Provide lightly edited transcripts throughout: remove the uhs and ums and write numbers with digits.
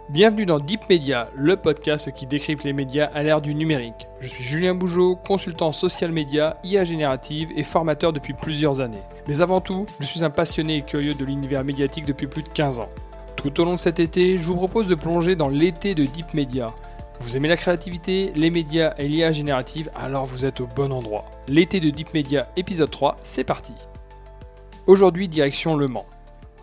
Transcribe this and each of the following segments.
Bienvenue dans Deep Media, le podcast qui décrypte les médias à l'ère du numérique. Je suis Julien Bougeot, consultant social media, IA générative et formateur depuis plusieurs années. Mais avant tout, je suis un passionné et curieux de l'univers médiatique depuis plus de 15 ans. Tout au long de cet été, je vous propose de plonger dans l'été de Deep Media. Vous aimez la créativité, les médias et l'IA générative, alors vous êtes au bon endroit. L'été de Deep Media épisode 3, c'est parti. Aujourd'hui, direction Le Mans.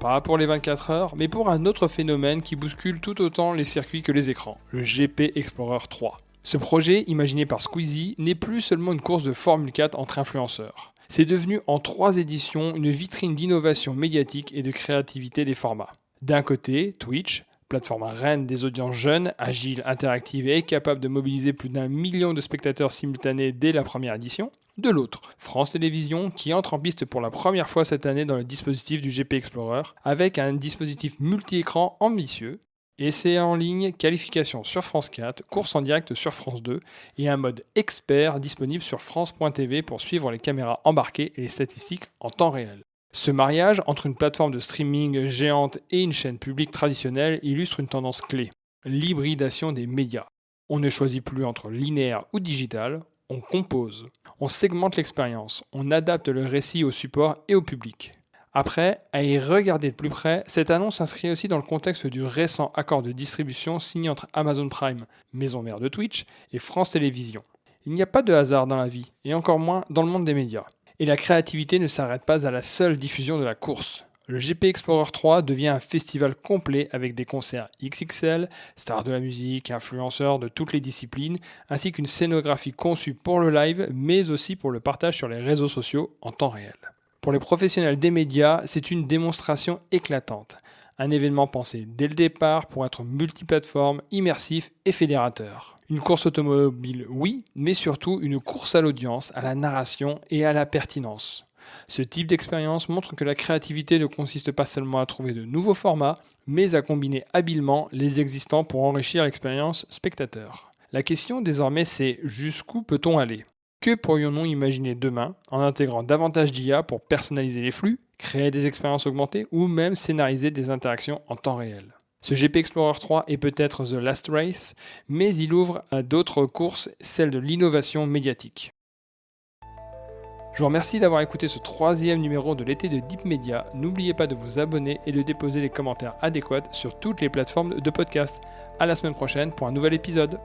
Pas pour les 24 heures, mais pour un autre phénomène qui bouscule tout autant les circuits que les écrans, le GP Explorer 3. Ce projet, imaginé par Squeezie, n'est plus seulement une course de Formule 4 entre influenceurs. C'est devenu en 3 éditions une vitrine d'innovation médiatique et de créativité des formats. D'un côté, Twitch, plateforme reine des audiences jeunes, agile, interactive et capable de mobiliser plus d'1 million de spectateurs simultanés dès la première édition. De l'autre, France Télévisions qui entre en piste pour la première fois cette année dans le dispositif du GP Explorer avec un dispositif multi-écran ambitieux, essai en ligne, qualification sur France 4, course en direct sur France 2 et un mode expert disponible sur France.tv pour suivre les caméras embarquées et les statistiques en temps réel. Ce mariage entre une plateforme de streaming géante et une chaîne publique traditionnelle illustre une tendance clé, l'hybridation des médias. On ne choisit plus entre linéaire ou digital, on compose, on segmente l'expérience, on adapte le récit au support et au public. Après, à y regarder de plus près, cette annonce s'inscrit aussi dans le contexte du récent accord de distribution signé entre Amazon Prime, maison mère de Twitch, et France Télévisions. Il n'y a pas de hasard dans la vie, et encore moins dans le monde des médias. Et la créativité ne s'arrête pas à la seule diffusion de la course. Le GP Explorer 3 devient un festival complet avec des concerts XXL, stars de la musique, influenceurs de toutes les disciplines, ainsi qu'une scénographie conçue pour le live, mais aussi pour le partage sur les réseaux sociaux en temps réel. Pour les professionnels des médias, c'est une démonstration éclatante. Un événement pensé dès le départ pour être multiplateforme, immersif et fédérateur. Une course automobile, oui, mais surtout une course à l'audience, à la narration et à la pertinence. Ce type d'expérience montre que la créativité ne consiste pas seulement à trouver de nouveaux formats, mais à combiner habilement les existants pour enrichir l'expérience spectateur. La question désormais c'est jusqu'où peut-on aller ? Que pourrions-nous imaginer demain en intégrant davantage d'IA pour personnaliser les flux, créer des expériences augmentées ou même scénariser des interactions en temps réel ? Ce GP Explorer 3 est peut-être The Last Race, mais il ouvre à d'autres courses, celle de l'innovation médiatique. Je vous remercie d'avoir écouté ce 3e numéro de l'été de Deep Media. N'oubliez pas de vous abonner et de déposer les commentaires adéquats sur toutes les plateformes de podcast. À la semaine prochaine pour un nouvel épisode.